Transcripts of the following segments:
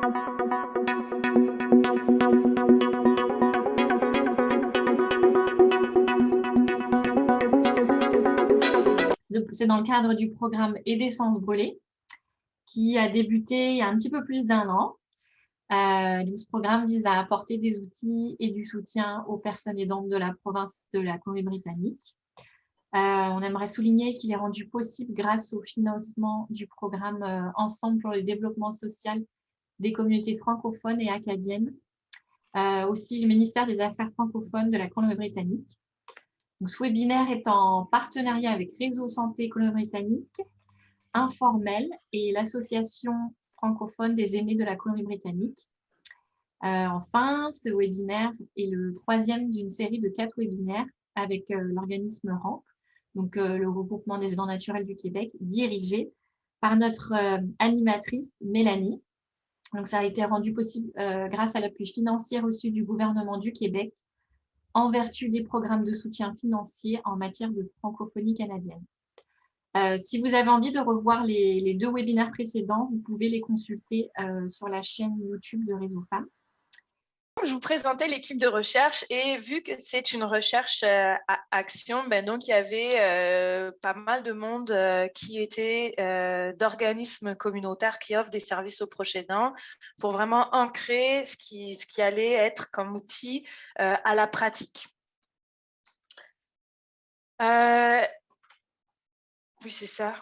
C'est dans le cadre du programme Aider sans se brûler, qui a débuté il y a un petit peu plus d'1 an. Donc ce programme vise à apporter des outils et du soutien aux personnes aidantes de la province de la Colombie-Britannique. On aimerait souligner qu'il est rendu possible grâce au financement du programme Ensemble pour le développement social des communautés francophones et acadiennes. Aussi le ministère des Affaires francophones de la Colombie-Britannique. Donc, ce webinaire est en partenariat avec Réseau Santé Colombie-Britannique, Informel et l'Association francophone des aînés de la Colombie-Britannique. Enfin, ce webinaire est le 3e d'une série de 4 webinaires avec l'organisme RAMP, donc le regroupement des aidants naturels du Québec, dirigé par notre animatrice Mélanie. Donc, ça a été rendu possible grâce à l'appui financier reçu du gouvernement du Québec en vertu des programmes de soutien financier en matière de francophonie canadienne. Si vous avez envie de revoir les 2 webinaires précédents, vous pouvez les consulter sur la chaîne YouTube de Réseau Femmes. Je vous présentais l'équipe de recherche et vu que c'est une recherche à action, donc il y avait pas mal de monde qui était d'organismes communautaires qui offrent des services aux proches aidants pour vraiment ancrer ce qui allait être comme outil à la pratique. Oui, c'est ça.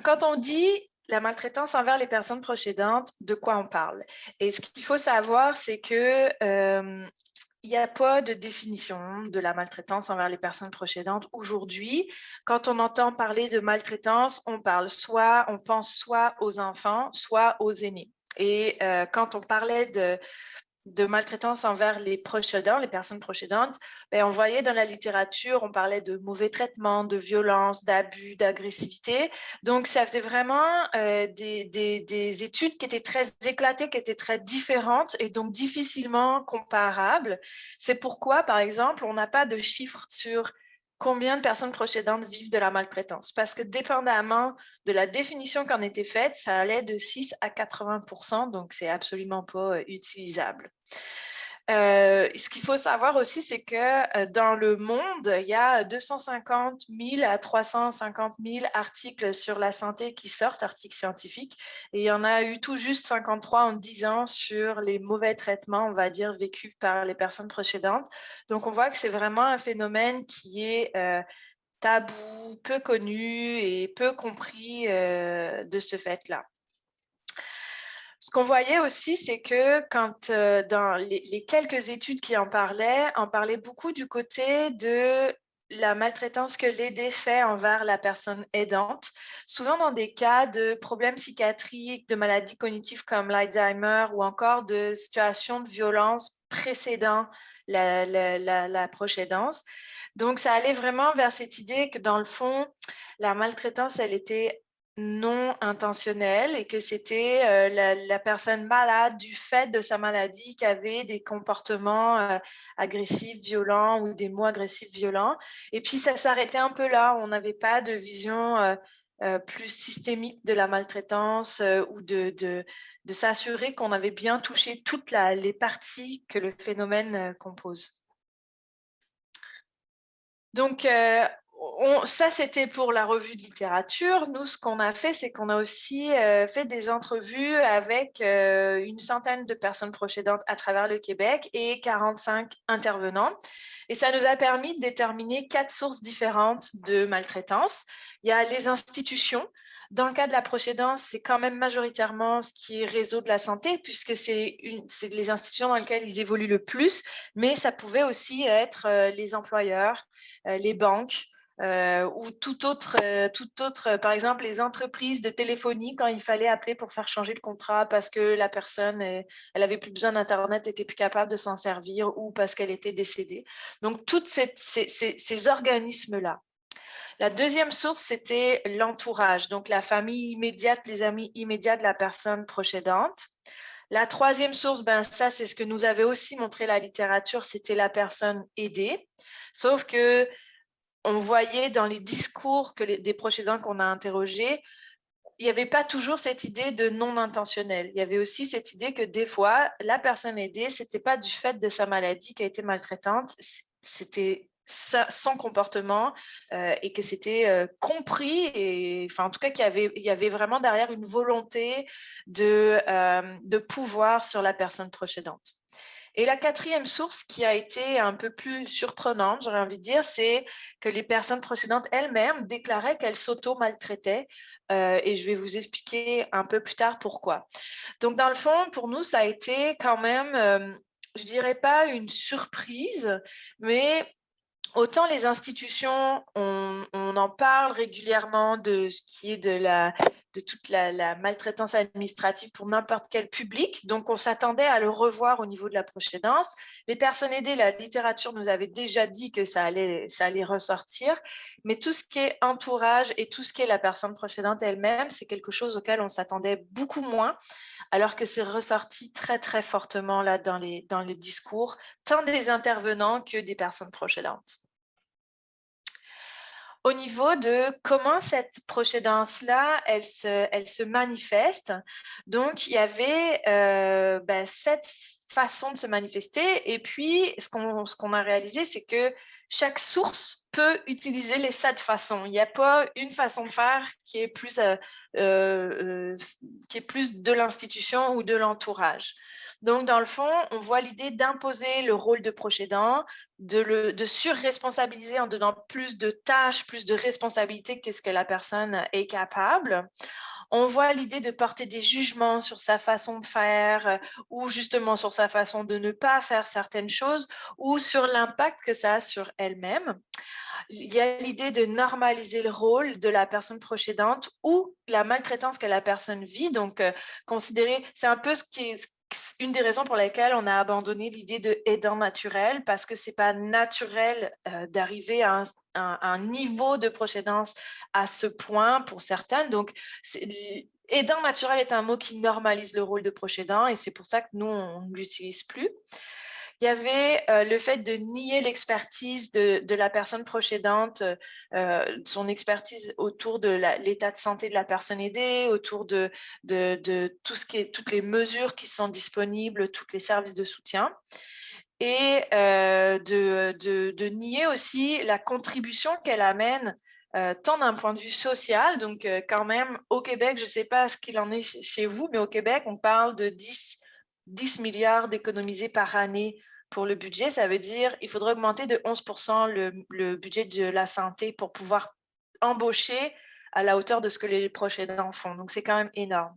Quand on dit la maltraitance envers les personnes proches aidantes, de quoi on parle? Et ce qu'il faut savoir, c'est que il n'y a pas de définition de la maltraitance envers les personnes proches aidantes aujourd'hui. Quand on entend parler de maltraitance, on pense soit aux enfants, soit aux aînés. Et quand on parlait de maltraitance envers les proches aidants, les personnes proches aidantes, on voyait dans la littérature, on parlait de mauvais traitements, de violence, d'abus, d'agressivité. Donc, ça faisait vraiment des études qui étaient très éclatées, qui étaient très différentes et donc difficilement comparables. C'est pourquoi, par exemple, on n'a pas de chiffres sur combien de personnes proches aidantes vivent de la maltraitance. Parce que dépendamment de la définition qui en était faite, ça allait de 6 à 80%, donc c'est absolument pas utilisable. Ce qu'il faut savoir aussi, c'est que dans le monde, il y a 250 000 à 350 000 articles sur la santé qui sortent, articles scientifiques, et il y en a eu tout juste 53 en 10 ans sur les mauvais traitements, on va dire, vécus par les personnes proches aidantes. Donc, on voit que c'est vraiment un phénomène qui est tabou, peu connu et peu compris de ce fait-là. Ce qu'on voyait aussi, c'est que quand dans les quelques études qui en parlaient beaucoup du côté de la maltraitance que l'aider fait envers la personne aidante, souvent dans des cas de problèmes psychiatriques, de maladies cognitives comme l'Alzheimer ou encore de situations de violence précédant la proche aidance. Donc, ça allait vraiment vers cette idée que dans le fond, la maltraitance, elle était non intentionnelle et que c'était la personne malade du fait de sa maladie qui avait des comportements agressifs, violents ou des mots agressifs, violents. Et puis, ça s'arrêtait un peu là. On n'avait pas de vision plus systémique de la maltraitance ou de s'assurer qu'on avait bien touché toutes les parties que le phénomène compose. Donc, ça, c'était pour la revue de littérature. Nous, ce qu'on a fait, c'est qu'on a aussi fait des entrevues avec une centaine de personnes proches aidantes à travers le Québec et 45 intervenants. Et ça nous a permis de déterminer 4 sources différentes de maltraitance. Il y a les institutions. Dans le cas de la proche aidance, c'est quand même majoritairement ce qui est réseau de la santé, puisque c'est les institutions dans lesquelles ils évoluent le plus, mais ça pouvait aussi être les employeurs, les banques, ou tout autre, par exemple, les entreprises de téléphonie, quand il fallait appeler pour faire changer le contrat parce que la personne, elle avait plus besoin d'Internet, n'était plus capable de s'en servir ou parce qu'elle était décédée. Donc, tous ces organismes-là. La deuxième source, c'était l'entourage, donc la famille immédiate, les amis immédiats de la personne proche aidante. La troisième source, ça, c'est ce que nous avait aussi montré la littérature, c'était la personne aidée. Sauf que on voyait dans les discours des proches aidants qu'on a interrogés, il n'y avait pas toujours cette idée de non intentionnel. Il y avait aussi cette idée que des fois, la personne aidée, ce n'était pas du fait de sa maladie qui a été maltraitante, c'était son comportement et que c'était compris et enfin en tout cas il y avait vraiment derrière une volonté de pouvoir sur la personne proche aidante. Et la quatrième source qui a été un peu plus surprenante, j'aurais envie de dire, c'est que les personnes précédentes elles-mêmes déclaraient qu'elles s'auto-maltraitaient et je vais vous expliquer un peu plus tard pourquoi. Donc dans le fond, pour nous, ça a été quand même, je dirais pas une surprise, mais autant les institutions, on en parle régulièrement de ce qui est de toute la maltraitance administrative pour n'importe quel public. Donc, on s'attendait à le revoir au niveau de la proche-aidance. Les personnes aidées, la littérature nous avait déjà dit que ça allait ressortir. Mais tout ce qui est entourage et tout ce qui est la personne proche-aidante elle-même, c'est quelque chose auquel on s'attendait beaucoup moins, alors que c'est ressorti très, très fortement là, dans les discours, tant des intervenants que des personnes proche-aidantes. Au niveau de comment cette proche-aidance-là, elle se manifeste, donc il y avait 7 façons de se manifester et puis ce qu'on a réalisé, c'est que chaque source peut utiliser les 7 façons. Il n'y a pas une façon de faire qui est plus de l'institution ou de l'entourage. Donc, dans le fond, on voit l'idée d'imposer le rôle de proche aidant, de surresponsabiliser en donnant plus de tâches, plus de responsabilités que ce que la personne est capable. On voit l'idée de porter des jugements sur sa façon de faire ou justement sur sa façon de ne pas faire certaines choses ou sur l'impact que ça a sur elle-même. Il y a l'idée de normaliser le rôle de la personne proche aidante ou la maltraitance que la personne vit. Donc, considérer, c'est un peu une des raisons pour lesquelles on a abandonné l'idée de aidant naturel, parce que ce n'est pas naturel d'arriver à un niveau de proche aidance à ce point pour certaines. Donc, aidant naturel est un mot qui normalise le rôle de proche aidant et c'est pour ça que nous, on ne l'utilise plus. Il y avait le fait de nier l'expertise de la personne proche aidante, son expertise autour de l'état de santé de la personne aidée, autour de tout ce qui est, toutes les mesures qui sont disponibles, tous les services de soutien. Et de nier aussi la contribution qu'elle amène, tant d'un point de vue social. Donc, quand même, au Québec, je ne sais pas ce qu'il en est chez vous, mais au Québec, on parle de 10 milliards d'économisés par année pour le budget. Ça veut dire qu'il faudrait augmenter de 11% le budget de la santé pour pouvoir embaucher à la hauteur de ce que les proches aidants font. Donc, c'est quand même énorme.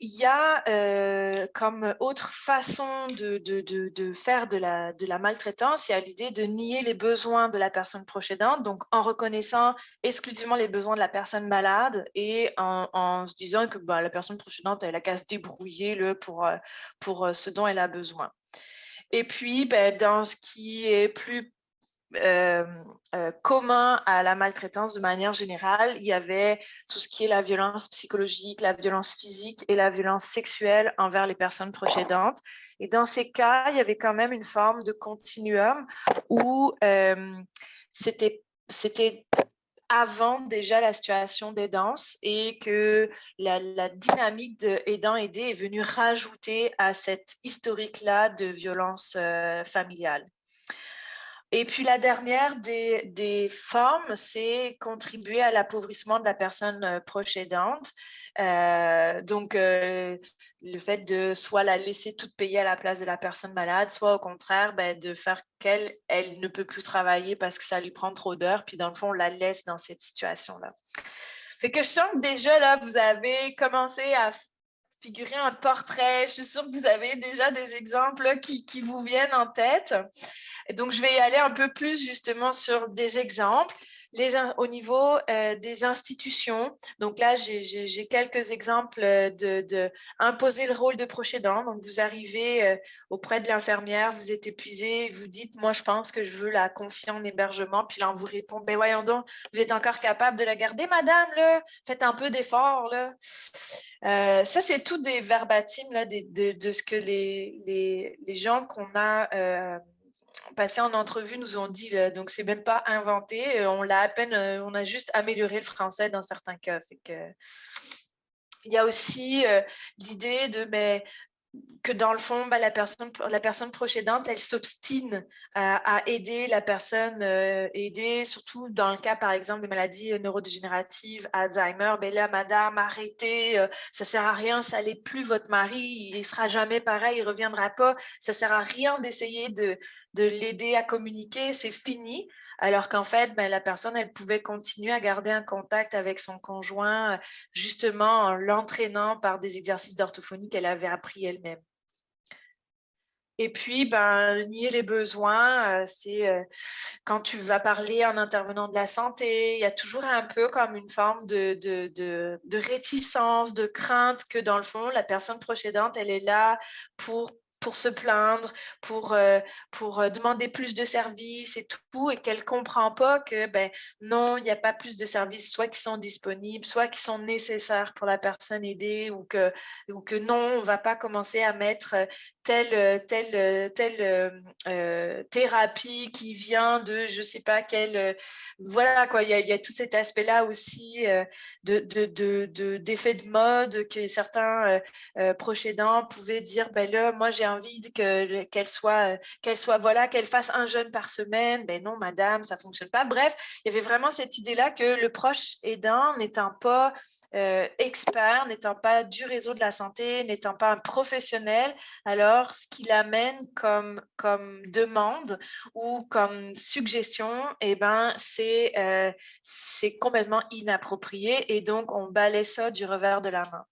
Il y a comme autre façon de faire de la maltraitance, il y a l'idée de nier les besoins de la personne proche aidante, donc en reconnaissant exclusivement les besoins de la personne malade et en se disant que la personne proche aidante, elle a qu'à se débrouiller pour ce dont elle a besoin. Et puis, dans ce qui est plus commun à la maltraitance de manière générale, il y avait tout ce qui est la violence psychologique, la violence physique et la violence sexuelle envers les personnes proches aidantes. Et dans ces cas, il y avait quand même une forme de continuum où c'était avant déjà la situation d'aidance et que la dynamique d'aidant-aidé est venue rajouter à cet historique-là de violence familiale. Et puis la dernière des formes, c'est contribuer à l'appauvrissement de la personne proche aidante. Donc, le fait de soit la laisser toute payer à la place de la personne malade, soit au contraire, de faire qu'elle ne peut plus travailler parce que ça lui prend trop d'heures, puis dans le fond, on la laisse dans cette situation-là. Fait que je sens que déjà, là, vous avez commencé à figurer un portrait. Je suis sûre que vous avez déjà des exemples qui vous viennent en tête. Et donc, je vais y aller un peu plus justement sur des exemples. Au niveau des institutions, donc là, j'ai quelques exemples de imposer le rôle de proche aidant. Donc, vous arrivez auprès de l'infirmière, vous êtes épuisé, vous dites, moi, je pense que je veux la confier en hébergement. Puis là, on vous répond, ben voyons donc, vous êtes encore capable de la garder, madame, là? Faites un peu d'effort, là. Ça, c'est tout des verbatims là, de ce que les gens qu'on a passés en entrevue nous ont dit, donc c'est même pas inventé, on a juste amélioré le français dans certains cas. Fait que, il y a aussi l'idée que dans le fond, la personne proche aidante, elle s'obstine à aider la personne aidée, surtout dans le cas, par exemple, des maladies neurodégénératives, Alzheimer. Ben là, madame, arrêtez, ça ne sert à rien, ça n'est plus votre mari, il ne sera jamais pareil, il ne reviendra pas. Ça ne sert à rien d'essayer de l'aider à communiquer, c'est fini. Alors qu'en fait, la personne, elle pouvait continuer à garder un contact avec son conjoint, justement en l'entraînant par des exercices d'orthophonie qu'elle avait appris elle-même. Et puis, nier les besoins, c'est quand tu vas parler en intervenant de la santé, il y a toujours un peu comme une forme de réticence, de crainte que dans le fond, la personne proche aidante, elle est là pour se plaindre, pour demander plus de services et tout, et qu'elle ne comprend pas que non, il n'y a pas plus de services, soit qui sont disponibles, soit qui sont nécessaires pour la personne aidée, ou que non, on ne va pas commencer à mettre telle thérapie qui vient de je ne sais pas quelle. Voilà, quoi, il y a tout cet aspect-là aussi d'effet de mode que certains proches aidants pouvaient dire, là, moi, j'ai envie qu'elle fasse un jeûne par semaine. Ben non, madame, ça ne fonctionne pas. Bref, il y avait vraiment cette idée-là que le proche aidant n'étant pas expert, n'étant pas du réseau de la santé, n'étant pas un professionnel, alors ce qu'il amène comme demande ou comme suggestion, c'est complètement inapproprié, et donc on balaie ça du revers de la main.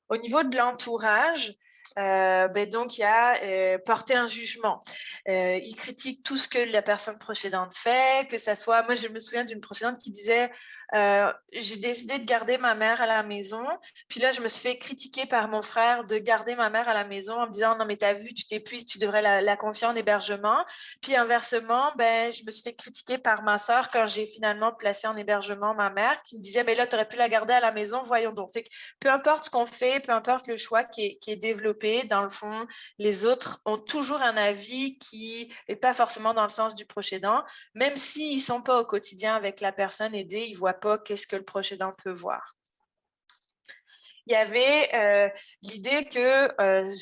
Au niveau de l'entourage, donc il y a porter un jugement. Il critique tout ce que la personne proche aidante fait, que ça soit. Moi, je me souviens d'une proche aidante qui disait j'ai décidé de garder ma mère à la maison, puis là je me suis fait critiquer par mon frère de garder ma mère à la maison en me disant non mais t'as vu, tu t'épuises, tu devrais la confier en hébergement. Puis inversement, je me suis fait critiquer par ma soeur quand j'ai finalement placé en hébergement ma mère, qui me disait mais là tu aurais pu la garder à la maison, voyons donc. Fait que peu importe ce qu'on fait, peu importe le choix qui est développé, dans le fond, les autres ont toujours un avis qui n'est pas forcément dans le sens du proche aidant, même s'ils ne sont pas au quotidien avec la personne aidée, ils ne voient pas qu'est-ce que le proche aidant peut voir. Il y avait l'idée que,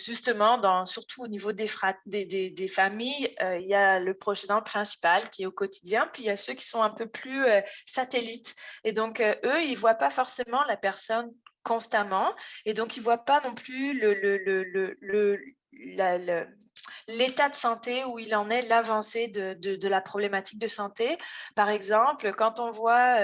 justement, surtout au niveau des familles, il y a le proche aidant principal qui est au quotidien, puis il y a ceux qui sont un peu plus satellites. Et donc, eux, ils ne voient pas forcément la personne constamment, et donc ils ne voient pas non plus l'état de santé où il en est, l'avancée de la problématique de santé. Par exemple, quand on voit,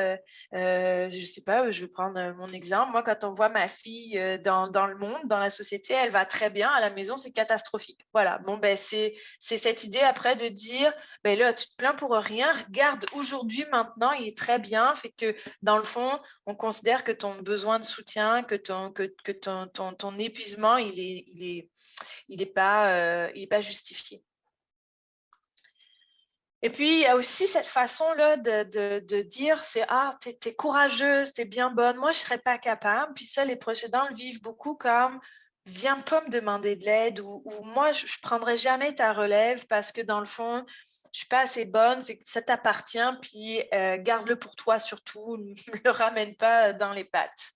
je ne sais pas, je vais prendre mon exemple, moi, quand on voit ma fille dans le monde, dans la société, elle va très bien, à la maison, c'est catastrophique. Voilà, bon, c'est cette idée après de dire, là, tu te plains pour rien, regarde, aujourd'hui, maintenant, il est très bien, fait que dans le fond, on considère que ton besoin de soutien, que ton épuisement, il n'est pas justifié. Et puis, il y a aussi cette façon-là de dire, c'est « Ah, t'es courageuse, t'es bien bonne, moi, je ne serais pas capable. » Puis ça, les proches aidants le vivent beaucoup comme « Viens pas me demander de l'aide » ou « Moi, je ne prendrai jamais ta relève parce que dans le fond, je ne suis pas assez bonne, fait que ça t'appartient, puis garde-le pour toi surtout, ne le ramène pas dans les pattes. »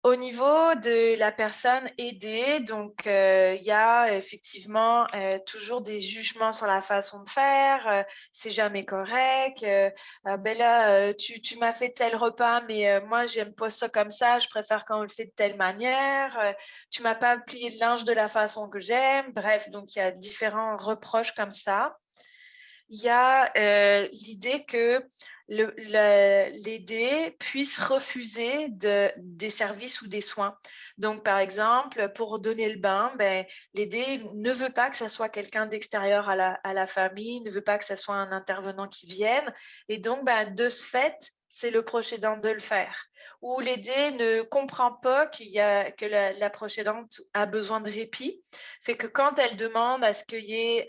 Au niveau de la personne aidée, donc il y a effectivement toujours des jugements sur la façon de faire, c'est jamais correct, là tu m'as fait tel repas mais moi j'aime pas ça comme ça, je préfère quand on le fait de telle manière, tu m'as pas plié le linge de la façon que j'aime, bref, donc il y a différents reproches comme ça. Il y a l'idée que l'aider puisse refuser des services ou des soins. Donc, par exemple, pour donner le bain, l'aider ne veut pas que ce soit quelqu'un d'extérieur à la famille, ne veut pas que ce soit un intervenant qui vienne. Et donc, de ce fait, c'est le proche aidant de le faire. où l'aidé ne comprend pas que la proche aidante a besoin de répit. Fait que quand elle demande à ce qu'il y ait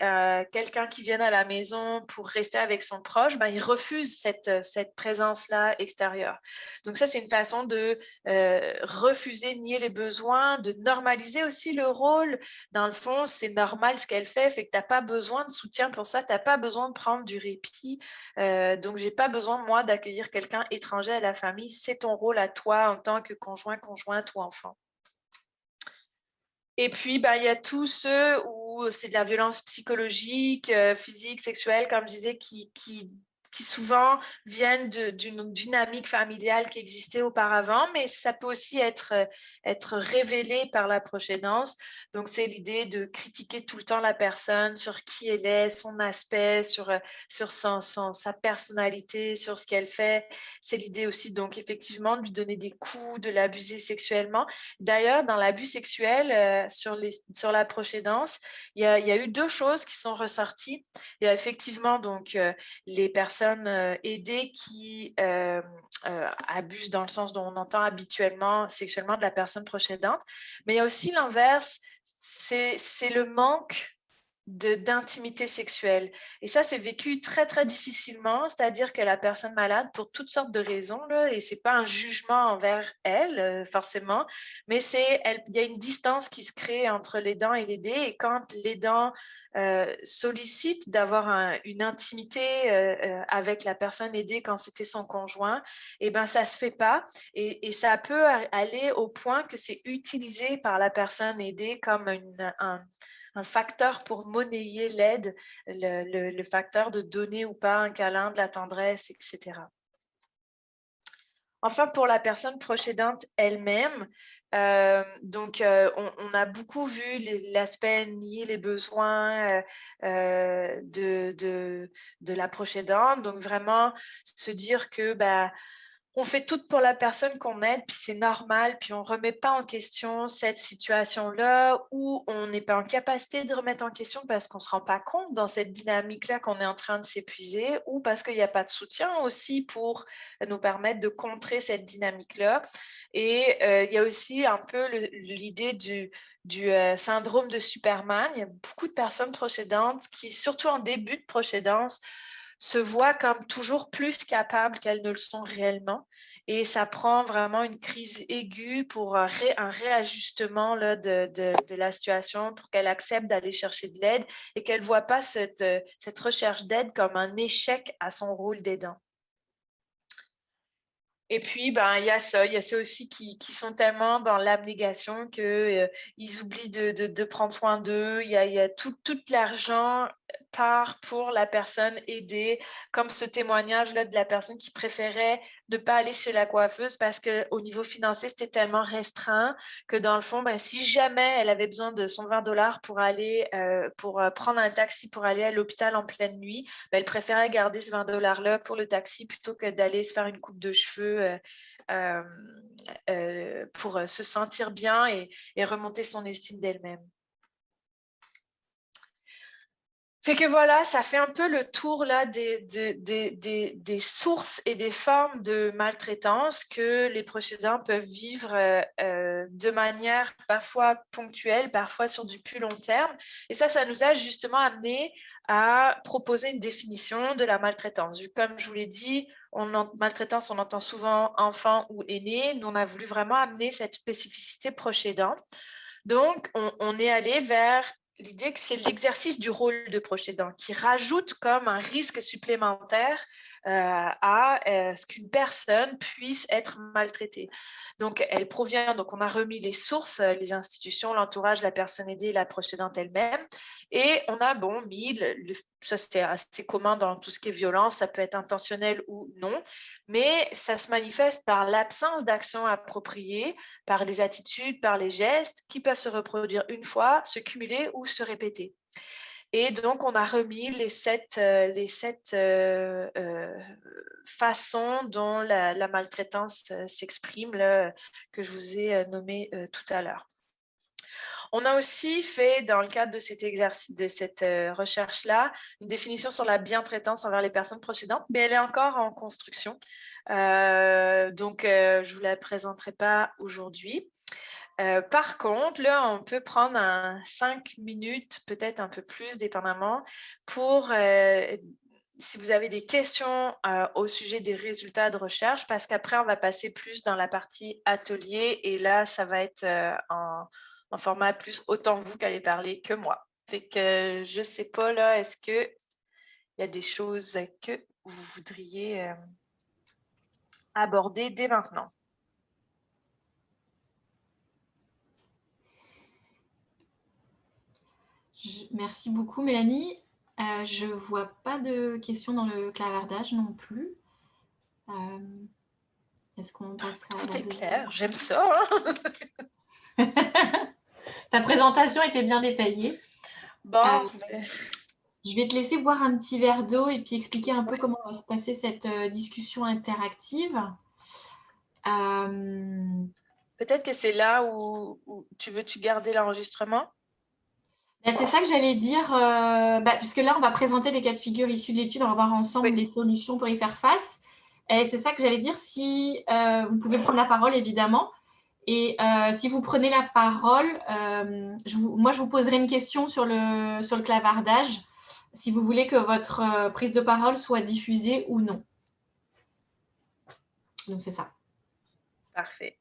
quelqu'un qui vienne à la maison pour rester avec son proche, ben, il refuse cette présence-là extérieure. Donc ça, c'est une façon de refuser, nier les besoins, de normaliser aussi le rôle. Dans le fond, c'est normal ce qu'elle fait, fait que tu n'as pas besoin de soutien pour ça, tu n'as pas besoin de prendre du répit. Donc, je n'ai pas besoin, moi, d'accueillir quelqu'un étranger à la famille. C'est ton rôle à toi en tant que conjoint, conjointe ou enfant. Et puis, ben, il y a tous ceux où c'est de la violence psychologique, physique, sexuelle, comme je disais, qui souvent viennent d'une dynamique familiale qui existait auparavant, mais ça peut aussi être révélé par la proche aidance. Donc, c'est l'idée de critiquer tout le temps la personne sur qui elle est, son aspect, sur sa personnalité, sur ce qu'elle fait. C'est l'idée aussi, donc, effectivement, de lui donner des coups, de l'abuser sexuellement. D'ailleurs, dans l'abus sexuel, sur la proche aidance, il y a eu 2 choses qui sont ressorties. Il y a effectivement, donc, les personnes aidées qui abusent dans le sens dont on entend habituellement sexuellement de la personne proche aidante. Mais il y a aussi l'inverse, c'est le manque d'intimité sexuelle. Et ça, c'est vécu très, très difficilement, c'est-à-dire que la personne malade, pour toutes sortes de raisons, là, et ce n'est pas un jugement envers elle, forcément, mais il y a une distance qui se crée entre l'aidant et l'aidé, et quand l'aidant sollicite d'avoir une intimité avec la personne aidée quand c'était son conjoint, et ben ça ne se fait pas, et ça peut aller au point que c'est utilisé par la personne aidée comme un facteur pour monnayer l'aide, le facteur de donner ou pas un câlin, de la tendresse, etc. Enfin, pour la personne proche aidante elle-même, on a beaucoup vu l'aspect nier les besoins de la proche aidante. Donc, vraiment se dire que on fait tout pour la personne qu'on aide, puis c'est normal, puis on ne remet pas en question cette situation-là, ou on n'est pas en capacité de remettre en question parce qu'on ne se rend pas compte dans cette dynamique-là qu'on est en train de s'épuiser, ou parce qu'il n'y a pas de soutien aussi pour nous permettre de contrer cette dynamique-là. Et il y a aussi un peu l'idée du syndrome de Superman. Il y a beaucoup de personnes proches aidantes qui, surtout en début de proche aidance, se voient comme toujours plus capables qu'elles ne le sont réellement. Et ça prend vraiment une crise aiguë pour un réajustement là, de la situation, pour qu'elle accepte d'aller chercher de l'aide et qu'elle ne voit pas cette recherche d'aide comme un échec à son rôle d'aidant. Et puis, il y a ça aussi qui sont tellement dans l'abnégation qu'ils oublient de prendre soin d'eux. Il y a tout l'argent part pour la personne aidée, comme ce témoignage-là de la personne qui préférait ne pas aller chez la coiffeuse parce qu'au niveau financier, c'était tellement restreint que dans le fond, si jamais elle avait besoin de son 20$ pour aller, pour prendre un taxi pour aller à l'hôpital en pleine nuit, elle préférait garder ce 20$-là pour le taxi plutôt que d'aller se faire une coupe de cheveux pour se sentir bien et remonter son estime d'elle-même. Fait que voilà, ça fait un peu le tour là des sources et des formes de maltraitance que les proches aidants peuvent vivre de manière parfois ponctuelle, parfois sur du plus long terme. Et ça nous a justement amené à proposer une définition de la maltraitance. Comme je vous l'ai dit, maltraitance, on entend souvent enfant ou aîné. Nous, on a voulu vraiment amener cette spécificité proche aidant. Donc, on est allé vers l'idée que c'est l'exercice du rôle de proche aidant qui rajoute comme un risque supplémentaire à ce qu'une personne puisse être maltraitée. Donc, on a remis les sources, les institutions, l'entourage, la personne aidée, la proche aidante elle-même, et on a mis, ça c'était assez commun dans tout ce qui est violence, ça peut être intentionnel ou non, mais ça se manifeste par l'absence d'action appropriée, par des attitudes, par les gestes qui peuvent se reproduire une fois, se cumuler ou se répéter. Et donc, on a remis les sept façons dont la maltraitance s'exprime, que je vous ai nommé tout à l'heure. On a aussi fait, dans le cadre de cet exercice, de cette recherche-là, une définition sur la bientraitance envers les personnes proches aidantes, mais elle est encore en construction. Donc, je ne vous la présenterai pas aujourd'hui. Par contre, là, on peut prendre 5 minutes, peut-être un peu plus, dépendamment, pour si vous avez des questions au sujet des résultats de recherche, parce qu'après, on va passer plus dans la partie atelier et là, ça va être en format plus autant vous qu'allez parler que moi. Fait que je ne sais pas, là, est-ce qu'il y a des choses que vous voudriez aborder dès maintenant? Merci beaucoup, Mélanie. Je ne vois pas de questions dans le clavardage non plus. Est-ce qu'on passerait à Tout la est deuxième? clair, j'aime ça. Hein? Ta présentation était bien détaillée. Bon, je vais te laisser boire un petit verre d'eau et puis expliquer un peu comment va se passer cette discussion interactive. Peut-être que c'est là où tu garder l'enregistrement. C'est ça que j'allais dire, puisque là, on va présenter des cas de figure issus de l'étude, on va voir ensemble les solutions pour y faire face. Et c'est ça que j'allais dire, si vous pouvez prendre la parole, évidemment. Et si vous prenez la parole, moi, je vous poserai une question sur le clavardage, si vous voulez que votre prise de parole soit diffusée ou non. Donc, c'est ça. Parfait.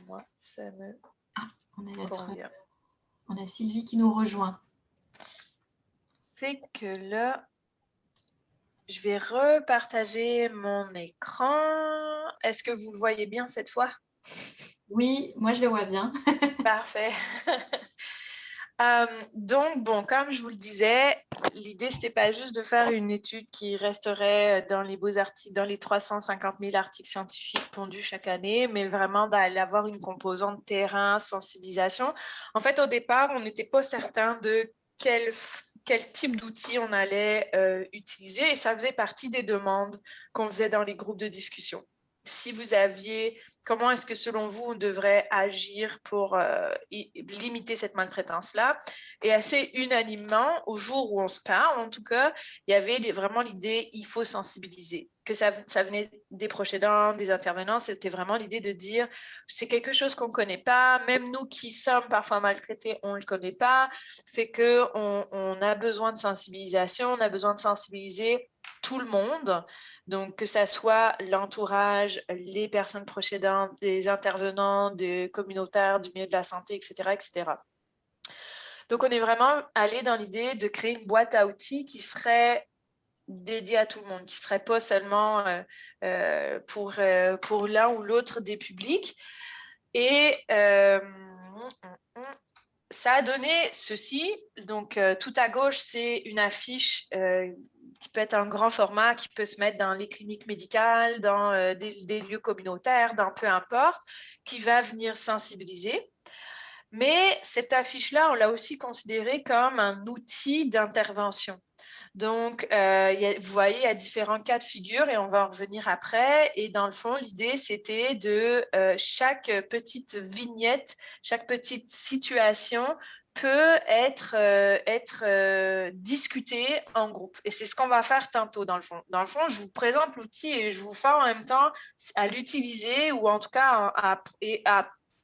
Moi, ça me convient. On a Sylvie qui nous rejoint. Fait que là, je vais repartager mon écran. Est-ce que vous le voyez bien cette fois? Oui, moi, je le vois bien. Parfait. Donc, bon, comme je vous le disais, l'idée, c'était pas juste de faire une étude qui resterait dans les beaux articles, dans les 350 000 articles scientifiques pondus chaque année, mais vraiment d'aller avoir une composante terrain, sensibilisation. En fait, au départ, on n'était pas certain de quel type d'outils on allait utiliser et ça faisait partie des demandes qu'on faisait dans les groupes de discussion. Si vous aviez, comment est-ce que selon vous, on devrait agir pour limiter cette maltraitance-là? Et assez unanimement, au jour où on se parle, en tout cas, il y avait vraiment l'idée, il faut sensibiliser. Que ça venait des proches aidants, des intervenants, c'était vraiment l'idée de dire, c'est quelque chose qu'on ne connaît pas, même nous qui sommes parfois maltraités, on ne le connaît pas, fait qu'on a besoin de sensibilisation, on a besoin de sensibiliser tout le monde. Donc, que ça soit l'entourage, les personnes proches aidantes, les intervenants, des communautaires, du milieu de la santé, etc., etc. Donc, on est vraiment allé dans l'idée de créer une boîte à outils qui serait dédiée à tout le monde, qui ne serait pas seulement pour l'un ou l'autre des publics. Et ça a donné ceci. Donc, tout à gauche, c'est une affiche qui peut être un grand format, qui peut se mettre dans les cliniques médicales, dans des lieux communautaires, dans peu importe, qui va venir sensibiliser. Mais cette affiche-là, on l'a aussi considérée comme un outil d'intervention. Donc, vous voyez, il y a différents cas de figure et on va en revenir après. Et dans le fond, l'idée, c'était de chaque petite vignette, chaque petite situation peut être discutée en groupe. Et c'est ce qu'on va faire tantôt, dans le fond. Dans le fond, je vous présente l'outil et je vous fais en même temps à l'utiliser ou en tout cas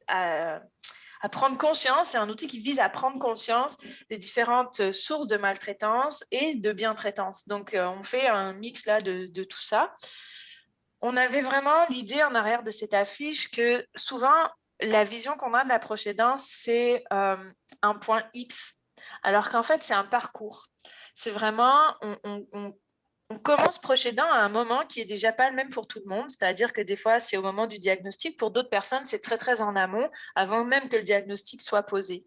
à prendre conscience. C'est un outil qui vise à prendre conscience des différentes sources de maltraitance et de bientraitance. Donc, on fait un mix là de tout ça. On avait vraiment l'idée en arrière de cette affiche que souvent, la vision qu'on a de la proche aidance, c'est un point X, alors qu'en fait, c'est un parcours. C'est vraiment, on commence proche aidant à un moment qui est déjà pas le même pour tout le monde, c'est-à-dire que des fois, c'est au moment du diagnostic. Pour d'autres personnes, c'est très, très en amont, avant même que le diagnostic soit posé.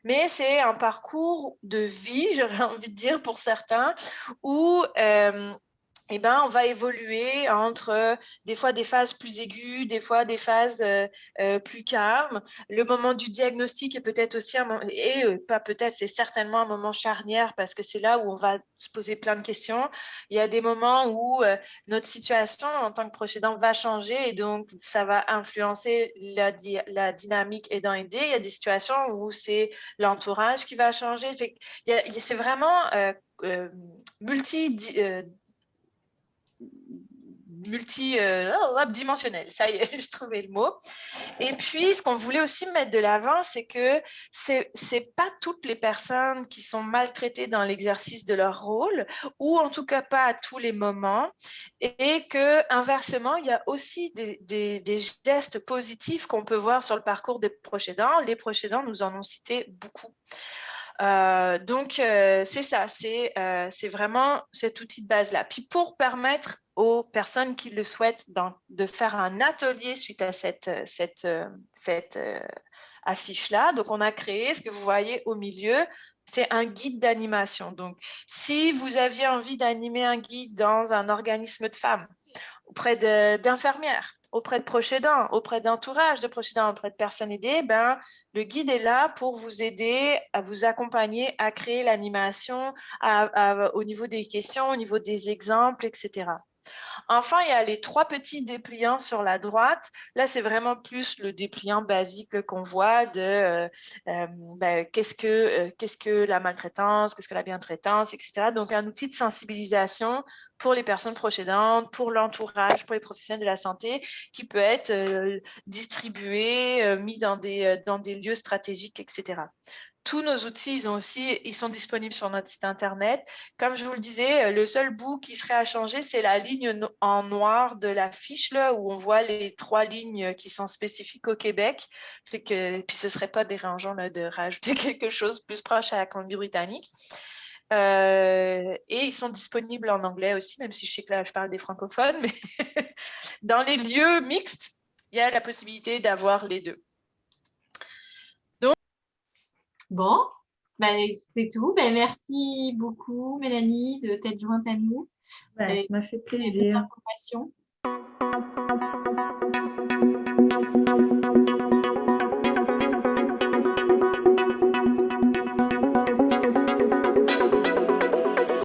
Mais c'est un parcours de vie, j'aurais envie de dire, pour certains, où on va évoluer entre des fois des phases plus aiguës, des fois des phases plus calmes. Le moment du diagnostic est peut-être aussi un moment, et pas peut-être, c'est certainement un moment charnière parce que c'est là où on va se poser plein de questions. Il y a des moments où notre situation en tant que proche aidant va changer et donc ça va influencer la dynamique aidant-aidé. Il y a des situations où c'est l'entourage qui va changer. C'est vraiment multidimensionnel. Ça y est, je trouvais le mot. Et puis, ce qu'on voulait aussi mettre de l'avant, c'est que c'est pas toutes les personnes qui sont maltraitées dans l'exercice de leur rôle, ou en tout cas pas à tous les moments, et que inversement, il y a aussi des gestes positifs qu'on peut voir sur le parcours des proches aidants. Les proches aidants nous en ont cité beaucoup. Donc, c'est ça, c'est vraiment cet outil de base-là. Puis pour permettre aux personnes qui le souhaitent de faire un atelier suite à cette affiche-là, donc on a créé, ce que vous voyez au milieu, c'est un guide d'animation. Donc, si vous aviez envie d'animer un guide dans un organisme de femmes, auprès d'infirmières, auprès de proches aidants, auprès d'entourage de proches aidants, auprès de personnes aidées, ben, le guide est là pour vous aider, à vous accompagner à créer l'animation au niveau des questions, au niveau des exemples, etc. Enfin, il y a les 3 petits dépliants sur la droite. Là, c'est vraiment plus le dépliant basique qu'on voit de qu'est-ce que la maltraitance, qu'est-ce que la bientraitance, etc. Donc, un outil de sensibilisation pour les personnes proches aidantes, pour l'entourage, pour les professionnels de la santé, qui peut être distribué, mis dans des lieux stratégiques, etc. Tous nos outils, ils sont disponibles sur notre site Internet. Comme je vous le disais, le seul bout qui serait à changer, c'est la ligne en noir de la fiche, là, où on voit les 3 lignes qui sont spécifiques au Québec. Puis ce ne serait pas dérangeant là, de rajouter quelque chose plus proche à la Colombie-Britannique. Et ils sont disponibles en anglais aussi, même si je sais que là, je parle des francophones. Mais dans les lieux mixtes, il y a la possibilité d'avoir les deux. Bon, c'est tout. Merci beaucoup, Mélanie, de t'être jointe à nous. Ça m'a fait plaisir.